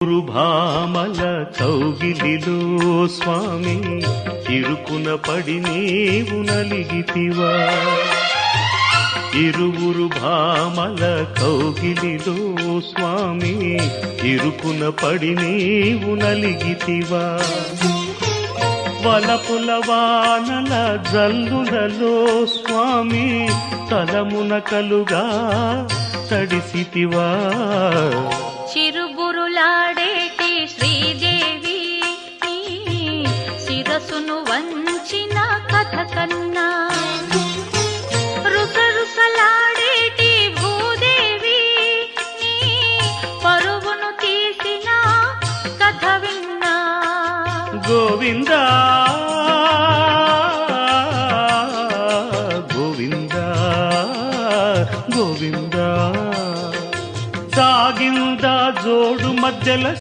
భామల కౌగిలిలో స్వామి ఇరుకున పడి నీవు నలిగితివా. ఇరువురు భామల కౌగిలిలో స్వామి ఇరుకున పడి నీవు నలిగితివా. వలపుల వానల జల్లులలో స్వామి తలమున కలుగా తడిసితివా. చిరుబురులాడేటి శ్రీదేవి శిరసును వంచిన కథ కన్నా రుసరుసలాడేటి భూదేవి పరువును తీసిన కథ విన్నా. గోవిందా గోవిందా గోవిందా సాగిందా జోడు మధ్యల